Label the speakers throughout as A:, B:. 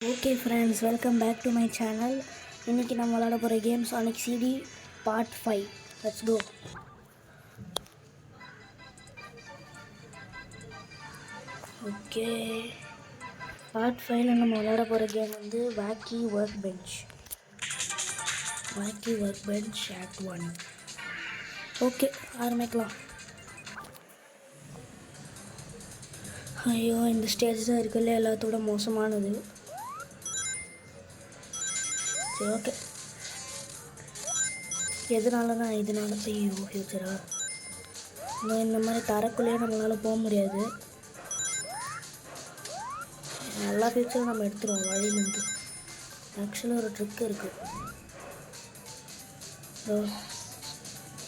A: Okay friends, welcome back to my channel. இன்றைக்கி நம்ம விளாட போகிற game sonic CD part 5. Let's go. Okay, part 5ல் நம்ம விளாட போகிற கேம் வந்து wacky work bench act 1. Okay, ஆரம்பிக்கலாம். ஐயோ, இந்த ஸ்டேஜ் தான் இருக்குல்ல எல்லாத்தோட மோசமானது. சரி, ஓகே. இதனால ஐயோ ஃப்யூச்சரா இந்த மாதிரி தரக்குள்ளேயே நம்மளால் போக முடியாது. எல்லா ஃபியூச்சரும் நம்ம எடுத்துருவோம் வழியிலேருந்து. ஆக்சுவலாக ஒரு ட்ரிக் இருக்குது.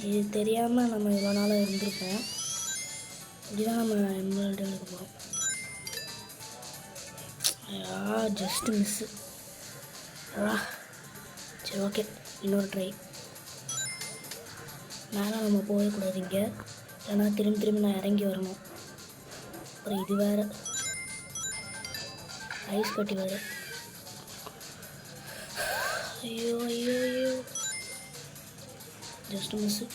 A: இது தெரியாமல் நம்ம இவ்வளோ நாளாக இருந்திருப்போம். இப்படிதான் நம்ம எம்எல்டி எடுக்க போகிறோம். Just miss. சரி, ஓகே, இன்னொரு ட்ரை. மேலே நம்ம போகக்கூடாது இங்கே, ஏன்னா திரும்பி நான் இறங்கி வரணும். அப்புறம் இது வேறு ஐஸ் கட்டி வேறு. ஐயோ ஐயோ ஐயோ, ஜஸ்ட் மிஸ்ஸு.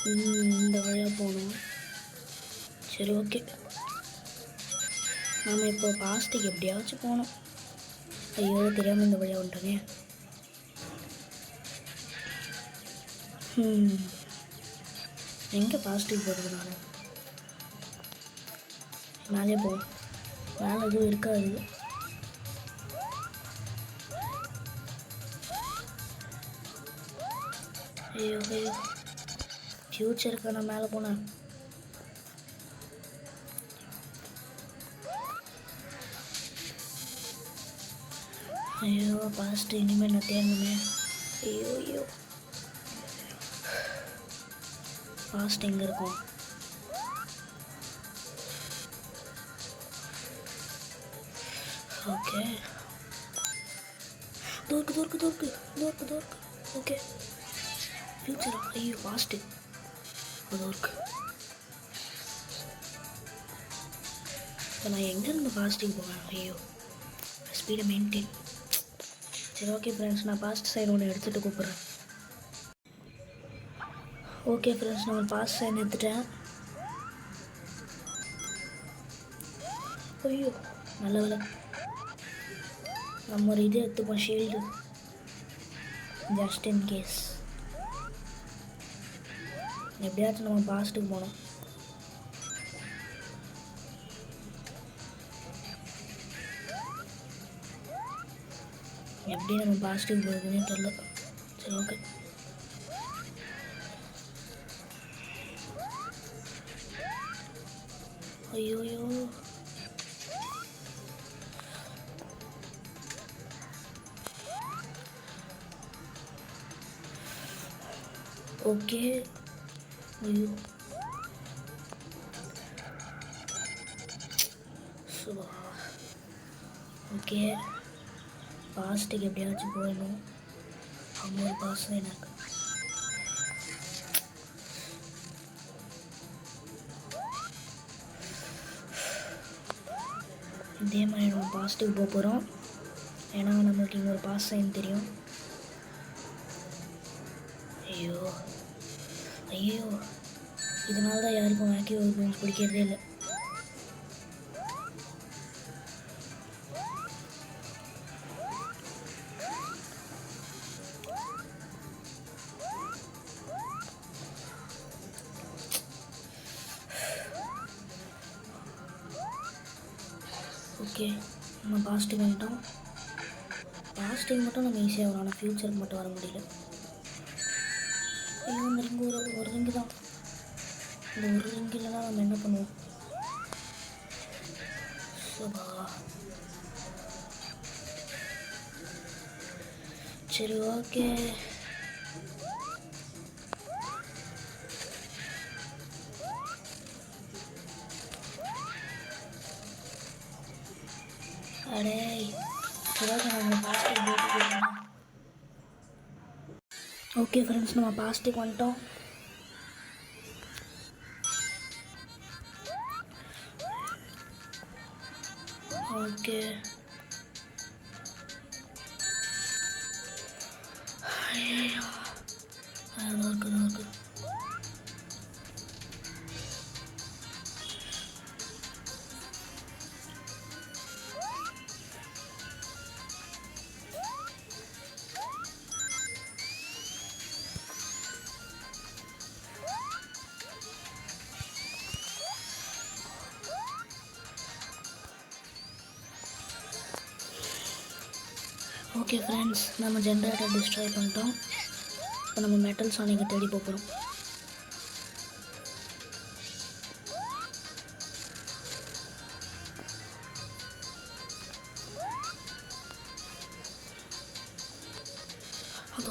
A: இந்த வழியாக போகணும். சரி, ஓகே. நாம் இப்போ பாஸ்ட்டுக்கு எப்படியாச்சும் போகணும். ஐயோ, தெரியாமல் இந்த வழியாக வந்துட்டோங்க. எங்கே பாஸ்ட்டுக்கு போகிறது? நான் மேலே போவோம். மேலே எதுவும் இருக்காது. ஐயோ ஐயோ, ஃப்யூச்சருக்கு நான் மேலே போனேன். ஐயோ, பாஸ்ட்டு இனிமேல் நான் தேடணுமே. ஐயோ ஐயோ, பாஸ்ட் எங்கே இருக்கும்? ஓகே, தோற்கு. ஓகே, ஃபியூச்சரா? ஐயோ, பாஸ்ட்டு தோற்கு. இப்போ நான் எங்கேருந்து பாஸ்ட்டுக்கு போவேன்? ஐயோ, ஸ்பீடை மெயின்டைன். சரி, ஓகே ஃப்ரெண்ட்ஸ், நான் பாஸ்ட் சைன் ஒன்று எடுத்துகிட்டு கூப்பிட்றேன். ஓகே ஃப்ரெண்ட்ஸ், நான் பாஸ்ட் சைன் எடுத்துட்டேன். ஐயோ, நல்ல வேலை. நம்ம ஒரு இது எடுத்துப்போம், ஷீல்டு, ஜஸ்ட் இன் கேஸ். எப்படியாச்சும் நம்ம பாஸ்ட்டுக்கு போனோம். எப்படி நம்ம பாஸ்ட்டுக்கு போகுதுன்னே தெரில. சரி, ஓகே. ஐயோ ஐயோ, ஓகே. ஐயோ, சுபா. ஓகே, பாஸ்ட்டுக்கு எப்படியாச்சும் போயிடணும். அவங்க ஒரு பாஸ் எனக்கு. இதே மாதிரி நம்ம பாஸ்ட்டுக்கு போக போகிறோம். ஏன்னா நம்மளுக்கு இங்கே ஒரு பாஸ் சைன் தெரியும். ஐயோ ஐயோ, இதனால தான் யாருக்கும் வாக்கி ஒர்க் பெஞ்ச் பிடிக்கிறதே இல்லை. ஓகே, நம்ம பாஸ்ட்டுக்கு வந்துட்டோம். பாஸ்ட்டுக்கு மட்டும் நம்ம ஈஸியாக வரும், ஆனால் ஃப்யூச்சருக்கு மட்டும் வர முடியல. ஐயோ, இந்த ரிங்கு ஒரு ரிங்கு தான். இந்த ஒரு ரிங்கில் தான் நம்ம என்ன பண்ணுவோம்? சுபா. சரி, ஓகே. அடே, ஓகே ஃப்ரெண்ட்ஸ், நம்ம பாஸ்ட்டுக்கு வந்துட்டோம். ஓகே. ஐயோ, அதோ இருக்குது. ஓகே ஃப்ரெண்ட்ஸ், நம்ம ஜென்ரேட்டர் டிஸ்ட்ராய் பண்ணிட்டோம். இப்போ நம்ம மெட்டல் சானிக்கை தேடி போகிறோம்.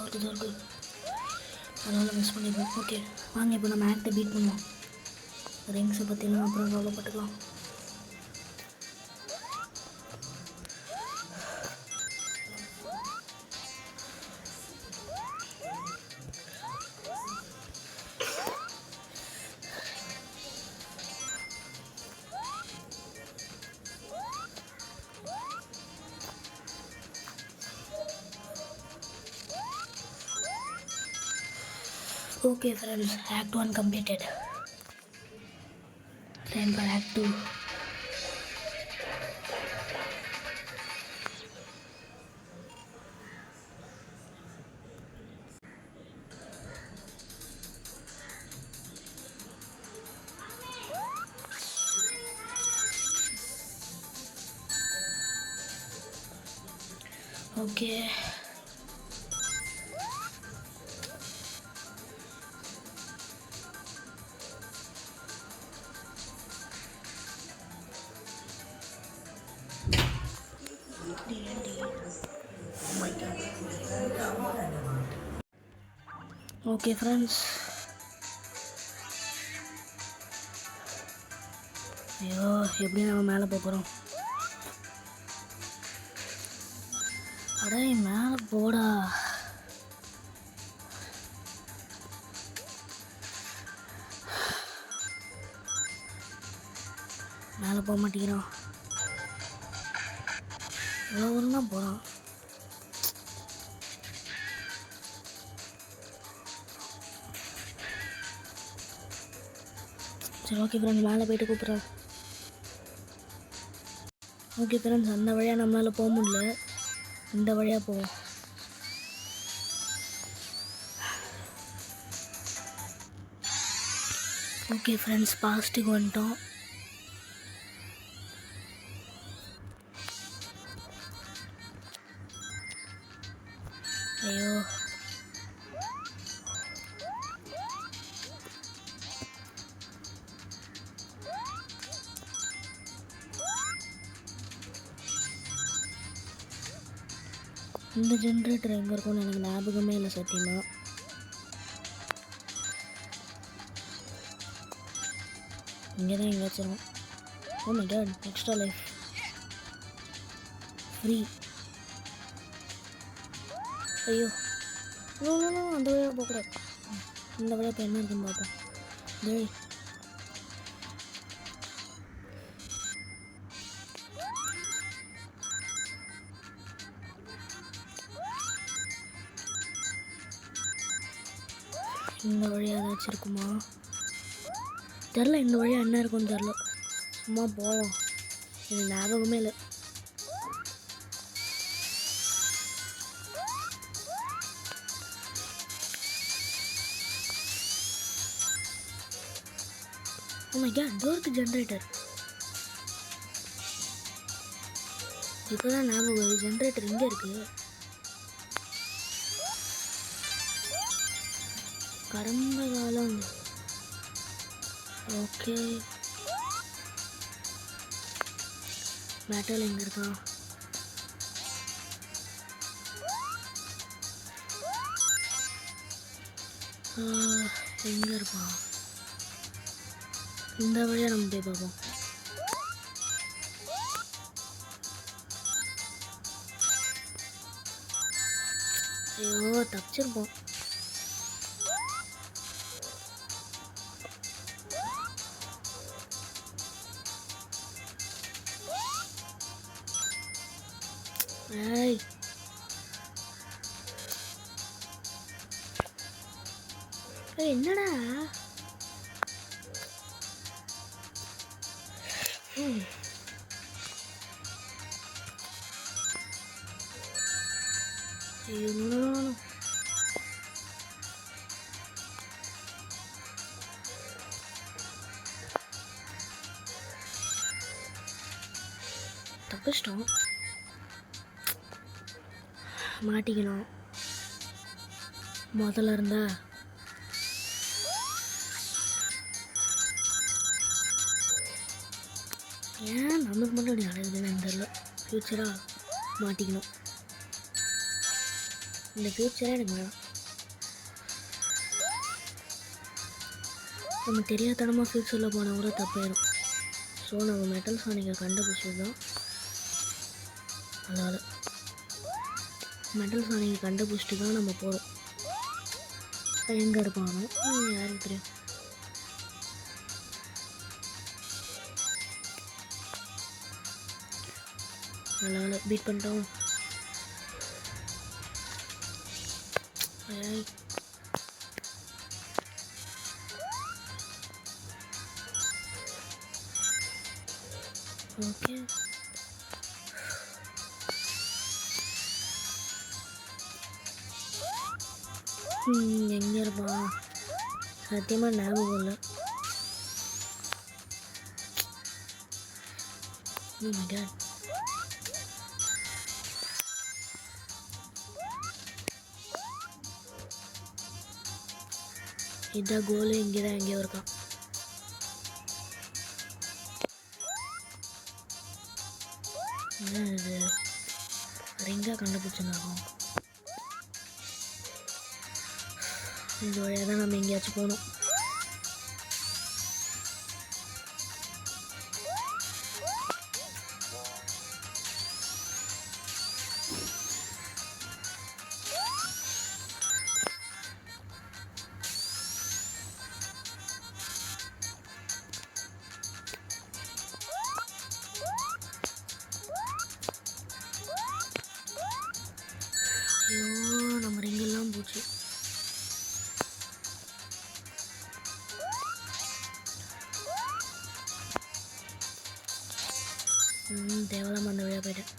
A: அது இருக்கு. அதனால் மிஸ் பண்ணிடுவோம். ஓகே வாங்க, இப்போ நம்ம ஆக்டை பீட் பண்ணுவோம். ரிங்ஸை பற்றிலாம் அப்புறம் கவலைப்பட்டுக்கலாம். Okay friends, Act 1 completed. Time for Act 2. Okay. Okay friends, ஐயோ எப்படி நம்ம மேலே போகிறோம்? அடே மேலே போடா. மேலே போக மாட்டேங்கிறான். இவ்வளோ தூரம் தான் போகிறான். சரி ஓகே ஃப்ரெண்ட்ஸ், மேலே போய்ட்டு கூப்பிட்றேன். ஓகே ஃப்ரெண்ட்ஸ், அந்த வழியாக நம்மளால் போக முடியல. இந்த வழியாக போவோம். ஓகே ஃப்ரெண்ட்ஸ், பாஸ்ட்டுக்கு வந்துட்டோம். ஐயோ இந்த ஜென்ரேட்டர் எங்கே இருக்கும்னு எனக்கு ஞாபகமே இல்லை சத்தியமாக. இங்கே தான் எங்கேயாச்சும். Oh my God, extra life free. ஐயோ அந்த வழியாக போகக்கூடாது. இந்த வழியாக இப்போ என்ன இருக்குன்னு பார்ப்போம். டேய் இந்த வழியாக ஏதாச்சும் இருக்குமா தெரில. இந்த வழியாக என்ன இருக்குன்னு தெரில. சும்மா போவோம். எனக்கு ஞாபகமே இல்லை. Oh my god, டோருக்கு ஜென்ரேட்டர். இப்போ தான் ஞாபகம் வருது, ஜென்ரேட்டர் எங்கே இருக்குது? கடந்த காலம். ஓகே, பேட்டல் எங்கே இருக்கா? எங்கே இருப்பான்? இந்த வழியாக நம்ம போய் பார்ப்போம். ஐயோ தப்பிச்சிருப்போம். ஏய் என்னடா தப்பிச்சிட்டோம். மாட்டிக்கணும் முதல்ல இருந்தா ஏன் நமக்கு மட்டும் அப்படி அழகுதுன்னு தெரியல. ஃப்யூச்சராக மாட்டிக்கணும். இந்த ஃப்யூச்சரே எனக்கு வேணாம். நம்ம தெரியாதனமாக ஃப்யூச்சரில் போனால் கூட தப்பாயிடும். ஸோ நம்ம மெட்டல் சானிக்கை கண்டுபிடிச்சது தான். அதனால் மெட்டல் சானிக்கை கண்டுபிடிச்சிட்டு தான் நம்ம போகிறோம். எங்கே இருப்பானோ யாருக்கு தெரியும். அதனால் பீட் பண்ணிட்டோம். ஓகே எங்கே இருப்பான் சத்தியமாக ஞாபகம் இல்லை. இதான் கோலு. இங்கே தான் எங்கேயோ இருக்கான். என்ன இது ரிங்காக கண்டுபிடிச்சிருந்தாகும். இந்த வழியாக தான் நம்ம எங்கேயாச்சும் போகணும். ஐயோ நம்ம ரிங்கெல்லாம் போச்சு. தேவலாம் அந்த வழியாக போயிட்டேன்.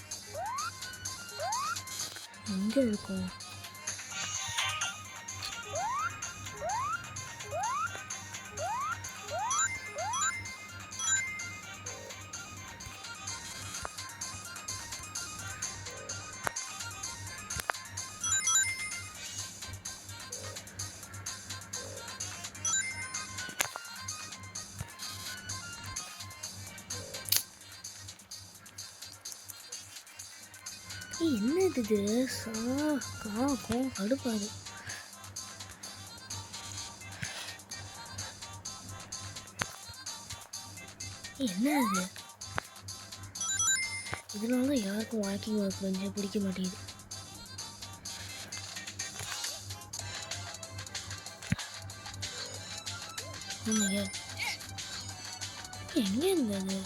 A: எங்கே இருக்கும்? என்ன இது காக்கும் கடுப்பாது. என்ன அது? இதனால தான் யாருக்கும் வாக்கிங் ஒர்க் கொஞ்சம் பிடிக்க மாட்டேங்குது. எங்கே இருந்தது?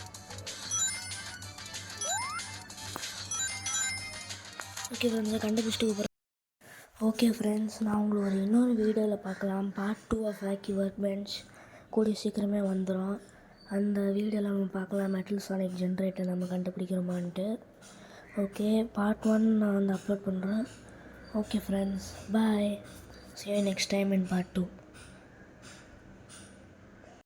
A: ஓகே ஃப்ரெண்ட்ஸ் கண்டுபிடிச்சிட்டு போகிறேன். ஓகே ஃப்ரெண்ட்ஸ் நான் உங்களை ஒரு இன்னொரு வீடியோவில் பார்க்கலாம். Part 2 of walkie work bench கூடிய சீக்கிரமே வந்துடும். அந்த வீடியோவில் நம்ம பார்க்கலாம் மெட்டல் சானிக் ஜென்ரேட்டர் நம்ம கண்டுபிடிக்கிறோமான்ட்டு. ஓகே பார்ட் 1 நான் வந்து அப்லோட் பண்ணுறேன். Okay friends bye. See you next time in part 2.